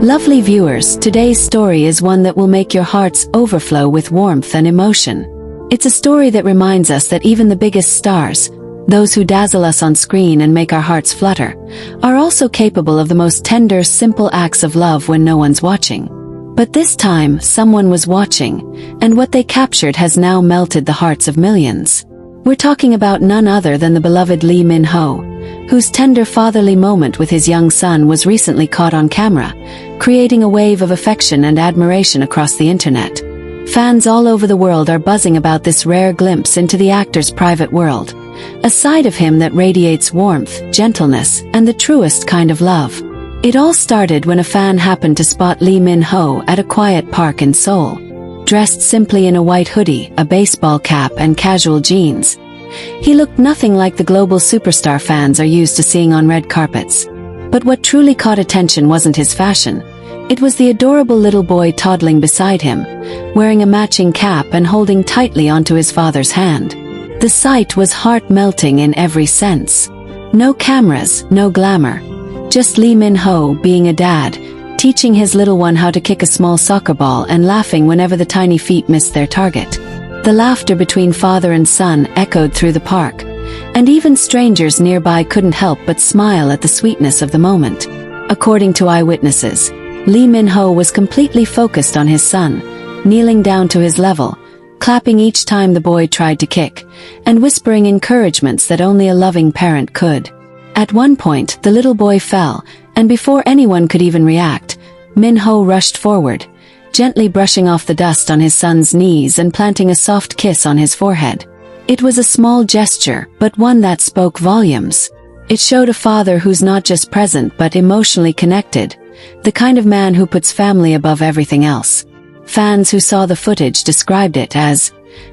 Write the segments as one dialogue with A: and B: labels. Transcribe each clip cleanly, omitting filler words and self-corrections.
A: Lovely viewers, today's story is one that will make your hearts overflow with warmth and emotion. It's a story that reminds us that even the biggest stars, those who dazzle us on screen and make our hearts flutter, are also capable of the most tender, simple acts of love when no one's watching. But this time, someone was watching, and what they captured has now melted the hearts of millions. We're talking about none other than the beloved Lee Min-ho, whose tender fatherly moment with his young son was recently caught on camera, creating a wave of affection and admiration across the internet. Fans all over the world are buzzing about this rare glimpse into the actor's private world, a side of him that radiates warmth, gentleness, and the truest kind of love. It all started when a fan happened to spot Lee Min-ho at a quiet park in Seoul. Dressed simply in a white hoodie, a baseball cap, and casual jeans, he looked nothing like the global superstar fans are used to seeing on red carpets. But what truly caught attention wasn't his fashion. It was the adorable little boy toddling beside him, wearing a matching cap and holding tightly onto his father's hand. The sight was heart-melting in every sense. No cameras, no glamour. Just Lee Min-ho being a dad, teaching his little one how to kick a small soccer ball and laughing whenever the tiny feet missed their target. The laughter between father and son echoed through the park, and even strangers nearby couldn't help but smile at the sweetness of the moment. According to eyewitnesses, Lee Min-ho was completely focused on his son, kneeling down to his level, clapping each time the boy tried to kick, and whispering encouragements that only a loving parent could. At one point, the little boy fell, and before anyone could even react, Min-ho rushed forward, gently brushing off the dust on his son's knees and planting a soft kiss on his forehead. It was a small gesture, but one that spoke volumes. It showed a father who's not just present but emotionally connected, the kind of man who puts family above everything else. Fans who saw the footage described it as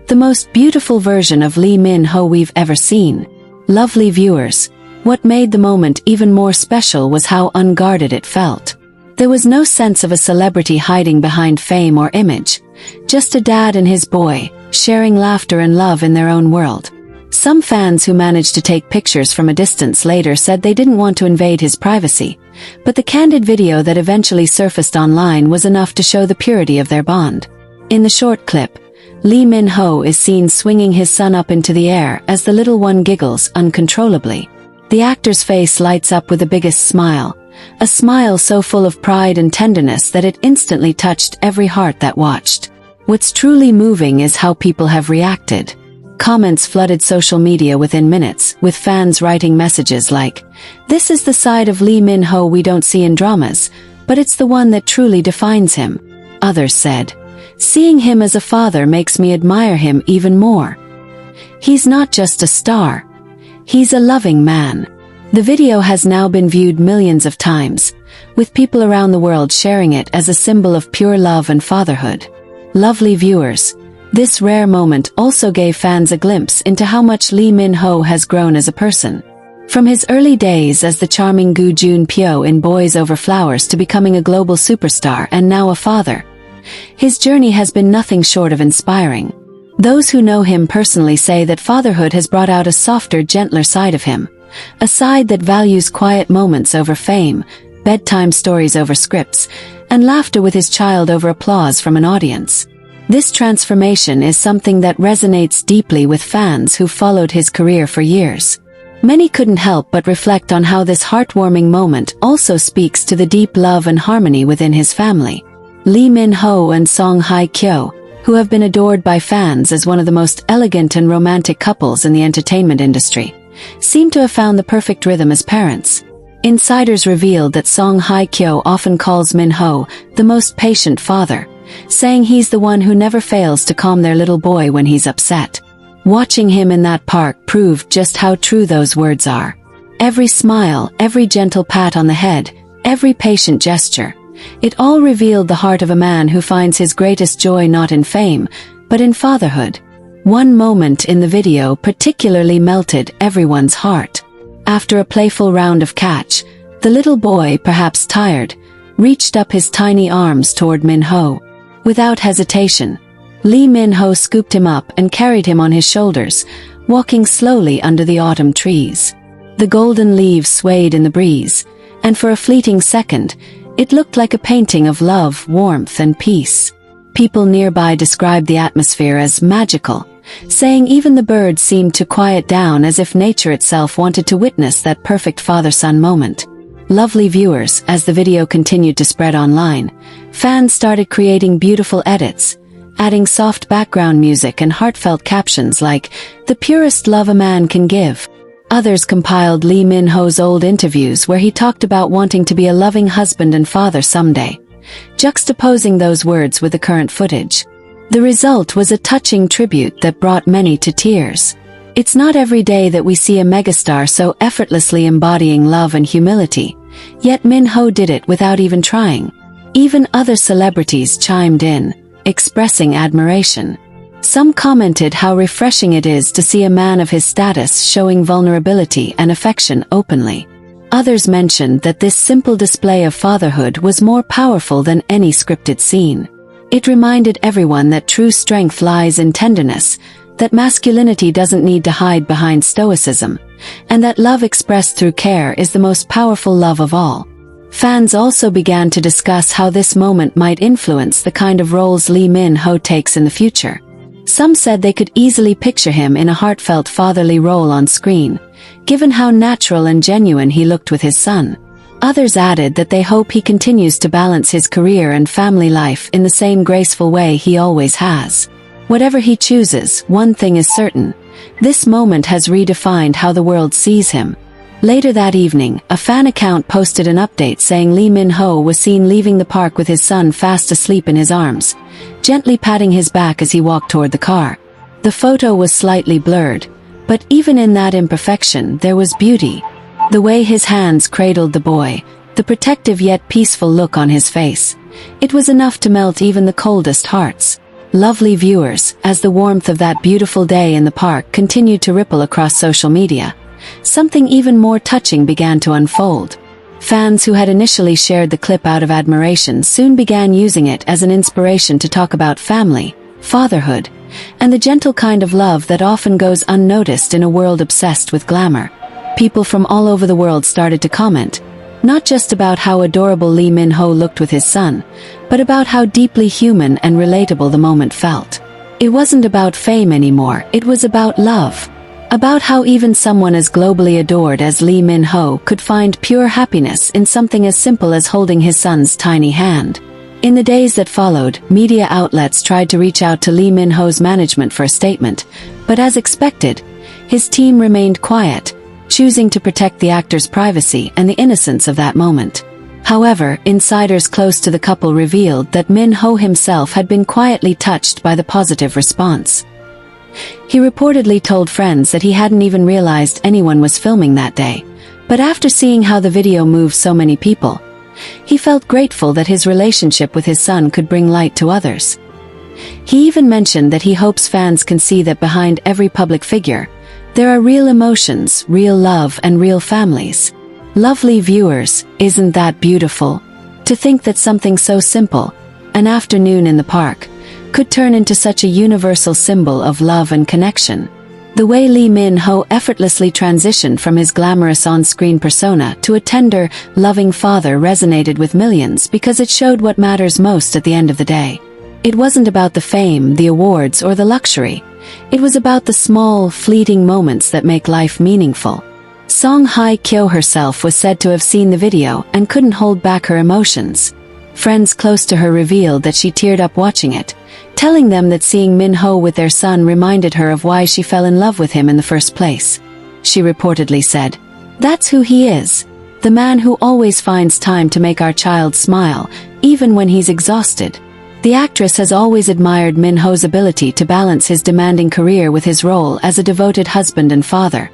A: the most beautiful version of Lee Min-ho we've ever seen. Lovely viewers, what made the moment even more special was how unguarded it felt. There was no sense of a celebrity hiding behind fame or image, just a dad and his boy, sharing laughter and love in their own world. Some fans who managed to take pictures from a distance later said they didn't want to invade his privacy, but the candid video that eventually surfaced online was enough to show the purity of their bond. In the short clip, Lee Min-ho is seen swinging his son up into the air as the little one giggles uncontrollably. The actor's face lights up with the biggest smile, a smile so full of pride and tenderness that it instantly touched every heart that watched. What's truly moving is how people have reacted. Comments flooded social media within minutes, with fans writing messages like, "This is the side of Lee Min-ho we don't see in dramas, but it's the one that truly defines him." Others said, "Seeing him as a father makes me admire him even more. He's not just a star. He's a loving man." The video has now been viewed millions of times, with people around the world sharing it as a symbol of pure love and fatherhood. Lovely viewers, this rare moment also gave fans a glimpse into how much Lee Min-ho has grown as a person. From his early days as the charming Gu Jun-pyo in Boys Over Flowers to becoming a global superstar and now a father, his journey has been nothing short of inspiring. Those who know him personally say that fatherhood has brought out a softer, gentler side of him, a side that values quiet moments over fame, bedtime stories over scripts, and laughter with his child over applause from an audience. This transformation is something that resonates deeply with fans who followed his career for years. Many couldn't help but reflect on how this heartwarming moment also speaks to the deep love and harmony within his family. Lee Min-ho and Song Hye-kyo, who have been adored by fans as one of the most elegant and romantic couples in the entertainment industry, seem to have found the perfect rhythm as parents. Insiders revealed that Song Hye-kyo often calls Min-ho the most patient father, saying he's the one who never fails to calm their little boy when he's upset. Watching him in that park proved just how true those words are. Every smile, every gentle pat on the head, every patient gesture, it all revealed the heart of a man who finds his greatest joy not in fame, but in fatherhood. One moment in the video particularly melted everyone's heart. After a playful round of catch, the little boy, perhaps tired, reached up his tiny arms toward Min-ho. Without hesitation, Lee Min-ho scooped him up and carried him on his shoulders, walking slowly under the autumn trees. The golden leaves swayed in the breeze, and for a fleeting second, It looked like a painting of love, warmth, and peace. People nearby described the atmosphere as magical, saying even the birds seemed to quiet down as if nature itself wanted to witness that perfect father-son moment. Lovely viewers, as the video continued to spread online, fans started creating beautiful edits, adding soft background music and heartfelt captions like, "The purest love a man can give." Others compiled Lee Min-ho's old interviews where he talked about wanting to be a loving husband and father someday, juxtaposing those words with the current footage. The result was a touching tribute that brought many to tears. It's not every day that we see a megastar so effortlessly embodying love and humility, yet Min-ho did it without even trying. Even other celebrities chimed in, expressing admiration. Some commented how refreshing it is to see a man of his status showing vulnerability and affection openly. Others mentioned that this simple display of fatherhood was more powerful than any scripted scene. It reminded everyone that true strength lies in tenderness, that masculinity doesn't need to hide behind stoicism, and that love expressed through care is the most powerful love of all. Fans also began to discuss how this moment might influence the kind of roles Lee Min-ho takes in the future. Some said they could easily picture him in a heartfelt fatherly role on screen, given how natural and genuine he looked with his son. Others added that they hope he continues to balance his career and family life in the same graceful way he always has. Whatever he chooses, one thing is certain: this moment has redefined how the world sees him. Later that evening, a fan account posted an update saying Lee Min-ho was seen leaving the park with his son fast asleep in his arms, gently patting his back as he walked toward the car. The photo was slightly blurred, but even in that imperfection there was beauty. The way his hands cradled the boy, the protective yet peaceful look on his face, it was enough to melt even the coldest hearts. Lovely viewers, as the warmth of that beautiful day in the park continued to ripple across social media, something even more touching began to unfold. Fans who had initially shared the clip out of admiration soon began using it as an inspiration to talk about family, fatherhood, and the gentle kind of love that often goes unnoticed in a world obsessed with glamour. People from all over the world started to comment, not just about how adorable Lee Min-ho looked with his son, but about how deeply human and relatable the moment felt. It wasn't about fame anymore, it was about love. About how even someone as globally adored as Lee Min-ho could find pure happiness in something as simple as holding his son's tiny hand. In the days that followed, media outlets tried to reach out to Lee Min-ho's management for a statement, but as expected, his team remained quiet, choosing to protect the actor's privacy and the innocence of that moment. However, insiders close to the couple revealed that Min-ho himself had been quietly touched by the positive response. He reportedly told friends that he hadn't even realized anyone was filming that day, but after seeing how the video moved so many people, he felt grateful that his relationship with his son could bring light to others. He even mentioned that he hopes fans can see that behind every public figure, there are real emotions, real love, and real families. Lovely viewers, isn't that beautiful? To think that something so simple, an afternoon in the park, could turn into such a universal symbol of love and connection. The way Lee Min-ho effortlessly transitioned from his glamorous on-screen persona to a tender, loving father resonated with millions because it showed what matters most at the end of the day. It wasn't about the fame, the awards, or the luxury. It was about the small, fleeting moments that make life meaningful. Song Hye-kyo herself was said to have seen the video and couldn't hold back her emotions. Friends close to her revealed that she teared up watching it, telling them that seeing Min-ho with their son reminded her of why she fell in love with him in the first place. She reportedly said, "That's who he is. The man who always finds time to make our child smile, even when he's exhausted." The actress has always admired Min-ho's ability to balance his demanding career with his role as a devoted husband and father,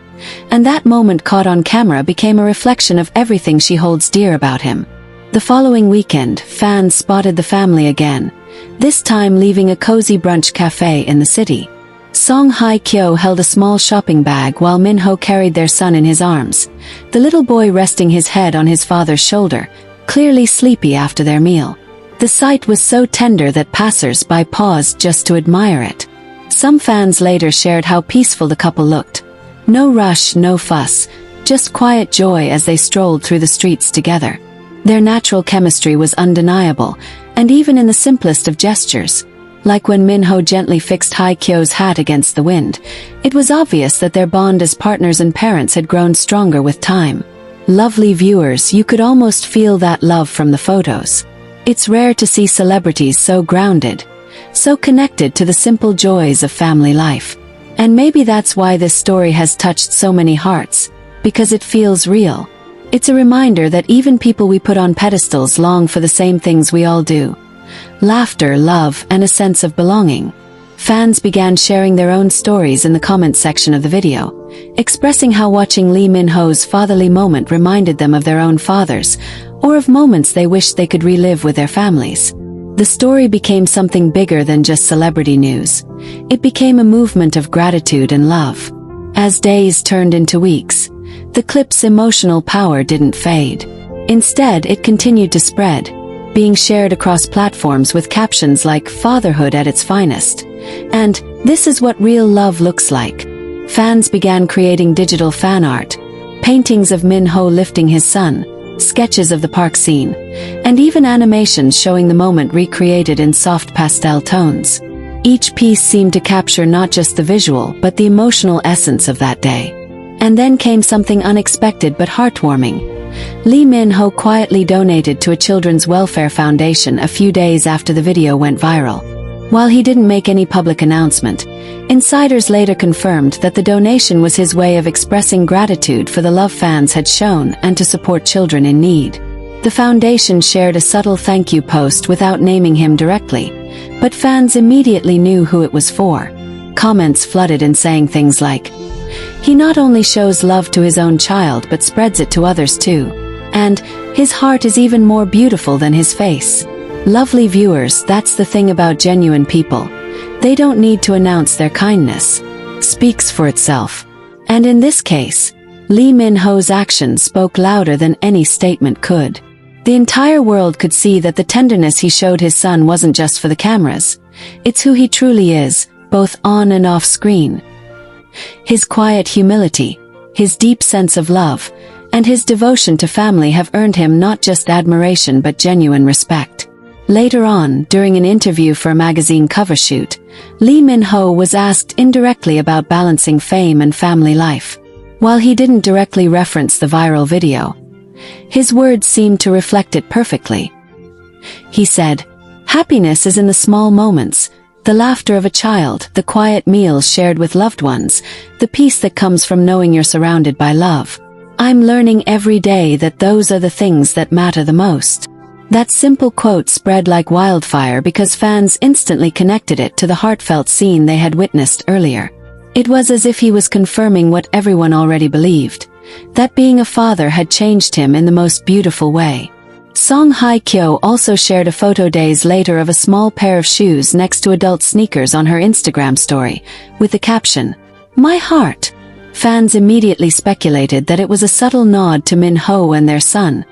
A: and that moment caught on camera became a reflection of everything she holds dear about him. The following weekend, fans spotted the family again, this time leaving a cozy brunch cafe in the city. Song Hye-kyo held a small shopping bag while Min-ho carried their son in his arms, the little boy resting his head on his father's shoulder, clearly sleepy after their meal. The sight was so tender that passers-by paused just to admire it. Some fans later shared how peaceful the couple looked. No rush, no fuss, just quiet joy as they strolled through the streets together. Their natural chemistry was undeniable, and even in the simplest of gestures, like when Minho gently fixed Haikyo's hat against the wind, it was obvious that their bond as partners and parents had grown stronger with time. Lovely viewers, you could almost feel that love from the photos. It's rare to see celebrities so grounded, so connected to the simple joys of family life. And maybe that's why this story has touched so many hearts, because it feels real. It's a reminder that even people we put on pedestals long for the same things we all do: laughter, love, and a sense of belonging. Fans began sharing their own stories in the comments section of the video, expressing how watching Lee Min-ho's fatherly moment reminded them of their own fathers, or of moments they wished they could relive with their families. The story became something bigger than just celebrity news. It became a movement of gratitude and love. As days turned into weeks, the clip's emotional power didn't fade. Instead, it continued to spread, being shared across platforms with captions like "Fatherhood at its finest" and "This is what real love looks like." Fans began creating digital fan art, paintings of Min-ho lifting his son, sketches of the park scene, and even animations showing the moment recreated in soft pastel tones. Each piece seemed to capture not just the visual but the emotional essence of that day. And then came something unexpected but heartwarming. Lee Min-ho quietly donated to a children's welfare foundation a few days after the video went viral. While he didn't make any public announcement, insiders later confirmed that the donation was his way of expressing gratitude for the love fans had shown and to support children in need. The foundation shared a subtle thank you post without naming him directly, but fans immediately knew who it was for. Comments flooded in saying things like, "He not only shows love to his own child but spreads it to others too," and "His heart is even more beautiful than his face." Lovely viewers, that's the thing about genuine people. They don't need to announce their kindness. It speaks for itself. And in this case, Lee Min-ho's actions spoke louder than any statement could. The entire world could see that the tenderness he showed his son wasn't just for the cameras. It's who he truly is, both on and off screen. His quiet humility, his deep sense of love, and his devotion to family have earned him not just admiration but genuine respect. Later on, during an interview for a magazine cover shoot, Lee Min-ho was asked indirectly about balancing fame and family life. While he didn't directly reference the viral video, his words seemed to reflect it perfectly. He said, "Happiness is in the small moments, the laughter of a child, the quiet meals shared with loved ones, the peace that comes from knowing you're surrounded by love. I'm learning every day that those are the things that matter the most." That simple quote spread like wildfire because fans instantly connected it to the heartfelt scene they had witnessed earlier. It was as if he was confirming what everyone already believed, that being a father had changed him in the most beautiful way. Song Haikyo also shared a photo days later of a small pair of shoes next to adult sneakers on her Instagram story, with the caption, "My heart." Fans immediately speculated that it was a subtle nod to Min-ho and their son,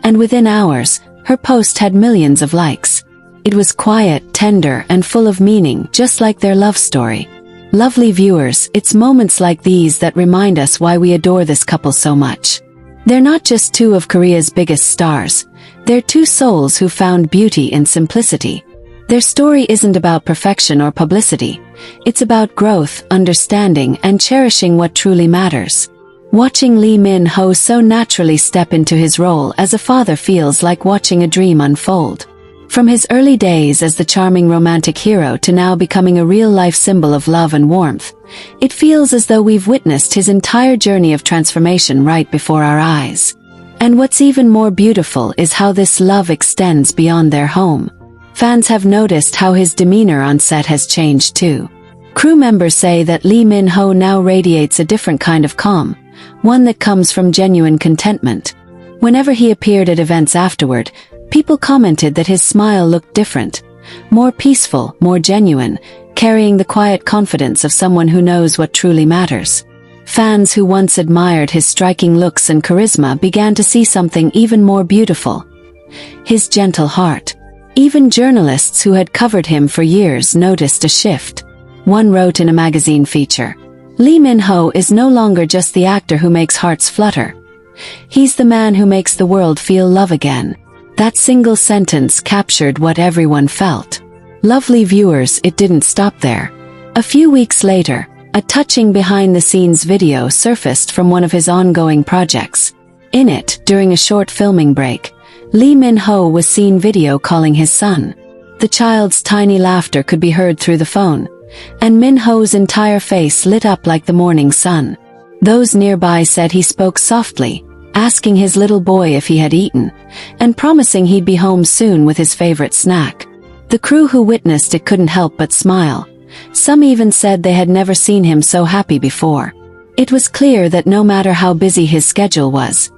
A: and within hours, her post had millions of likes. It was quiet, tender, and full of meaning, just like their love story. Lovely viewers, it's moments like these that remind us why we adore this couple so much. They're not just two of Korea's biggest stars. They're two souls who found beauty in simplicity. Their story isn't about perfection or publicity. It's about growth, understanding, and cherishing what truly matters. Watching Lee Min-ho so naturally step into his role as a father feels like watching a dream unfold. From his early days as the charming romantic hero to now becoming a real-life symbol of love and warmth, it feels as though we've witnessed his entire journey of transformation right before our eyes. And what's even more beautiful is how this love extends beyond their home. Fans have noticed how his demeanor on set has changed too. Crew members say that Lee Min-ho now radiates a different kind of calm, one that comes from genuine contentment. Whenever he appeared at events afterward, people commented that his smile looked different, more peaceful, more genuine, carrying the quiet confidence of someone who knows what truly matters. Fans who once admired his striking looks and charisma began to see something even more beautiful: his gentle heart. Even journalists who had covered him for years noticed a shift. One wrote in a magazine feature, "Lee Min-ho is no longer just the actor who makes hearts flutter. "He's the man who makes the world feel love again." That single sentence captured what everyone felt. Lovely viewers, it didn't stop there. A few weeks later, a touching behind-the-scenes video surfaced from one of his ongoing projects. In it, during a short filming break, Lee Min-ho was seen video calling his son. The child's tiny laughter could be heard through the phone, and Min-ho's entire face lit up like the morning sun. Those nearby said he spoke softly, asking his little boy if he had eaten, and promising he'd be home soon with his favorite snack. The crew who witnessed it couldn't help but smile. Some even said they had never seen him so happy before. It was clear that no matter how busy his schedule was,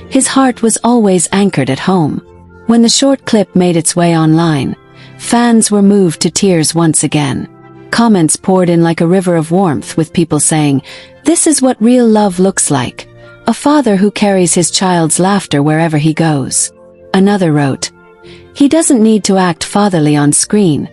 A: his heart was always anchored at home. When the short clip made its way online, fans were moved to tears once again. Comments poured in like a river of warmth, with people saying, "This is what real love looks like. A father who carries his child's laughter wherever he goes." Another wrote, "He doesn't need to act fatherly on screen.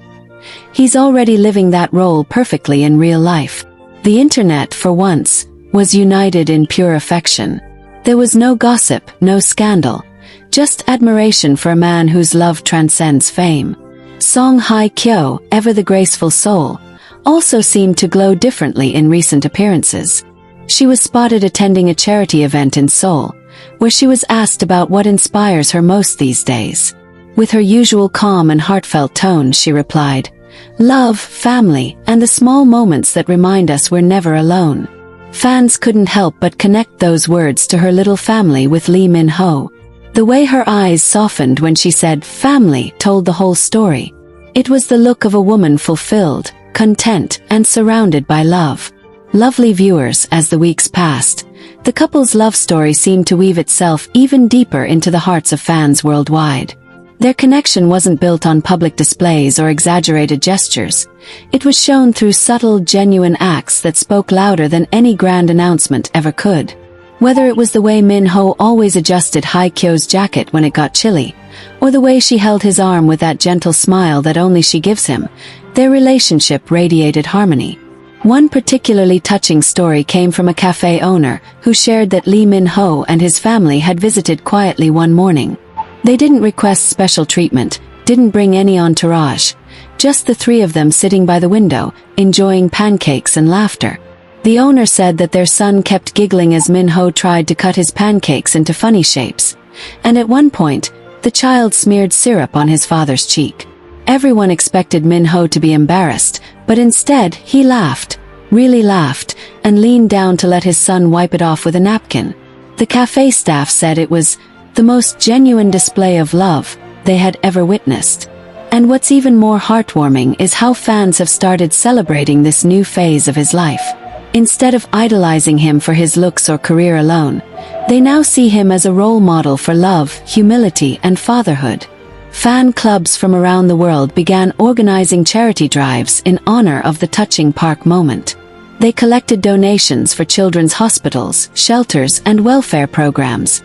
A: He's already living that role perfectly in real life." The internet, for once, was united in pure affection. There was no gossip, no scandal, just admiration for a man whose love transcends fame. Song Hye-kyo, ever the graceful soul, also seemed to glow differently in recent appearances. She was spotted attending a charity event in Seoul, where she was asked about what inspires her most these days. With her usual calm and heartfelt tone, she replied, "Love, family, and the small moments that remind us we're never alone." Fans couldn't help but connect those words to her little family with Lee Min-ho. The way her eyes softened when she said family told the whole story. It was the look of a woman fulfilled, content, and surrounded by love. Lovely viewers, as the weeks passed, the couple's love story seemed to weave itself even deeper into the hearts of fans worldwide. Their connection wasn't built on public displays or exaggerated gestures. It was shown through subtle, genuine acts that spoke louder than any grand announcement ever could. Whether it was the way Min-ho always adjusted Hye-kyo's jacket when it got chilly, or the way she held his arm with that gentle smile that only she gives him, their relationship radiated harmony. One particularly touching story came from a cafe owner who shared that Lee Min-ho and his family had visited quietly one morning. They didn't request special treatment, didn't bring any entourage, just the three of them sitting by the window, enjoying pancakes and laughter. The owner said that their son kept giggling as Min-ho tried to cut his pancakes into funny shapes, and at one point, the child smeared syrup on his father's cheek. Everyone expected Min-ho to be embarrassed, but instead, he laughed, really laughed, and leaned down to let his son wipe it off with a napkin. The cafe staff said it was the most genuine display of love they had ever witnessed. And what's even more heartwarming is how fans have started celebrating this new phase of his life. Instead of idolizing him for his looks or career alone, they now see him as a role model for love, humility, and fatherhood. Fan clubs from around the world began organizing charity drives in honor of the touching park moment. They collected donations for children's hospitals, shelters, and welfare programs,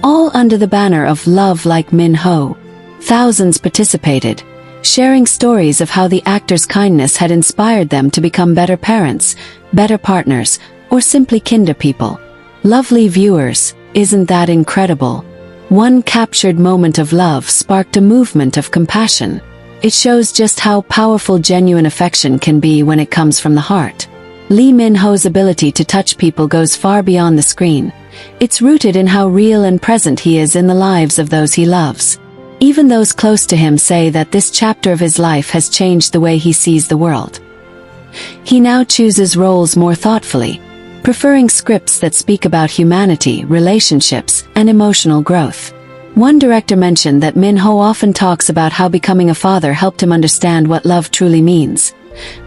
A: all under the banner of Love Like Min-ho. Thousands participated, sharing stories of how the actor's kindness had inspired them to become better parents, better partners, or simply kinder people. Lovely viewers, isn't that incredible? One captured moment of love sparked a movement of compassion. It shows just how powerful genuine affection can be when it comes from the heart. Lee Min-ho's ability to touch people goes far beyond the screen. It's rooted in how real and present he is in the lives of those he loves. Even those close to him say that this chapter of his life has changed the way he sees the world. He now chooses roles more thoughtfully, preferring scripts that speak about humanity, relationships, and emotional growth. One director mentioned that Min-ho often talks about how becoming a father helped him understand what love truly means.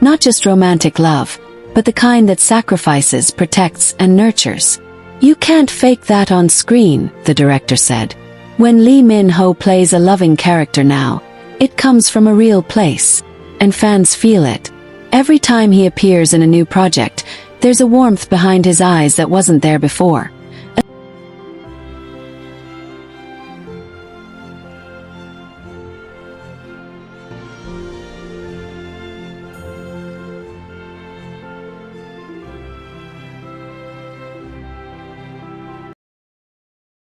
A: Not just romantic love, but the kind that sacrifices, protects, and nurtures. "You can't fake that on screen," the director said. When Lee Min-ho plays a loving character now, it comes from a real place, and fans feel it. Every time he appears in a new project, there's a warmth behind his eyes that wasn't there before.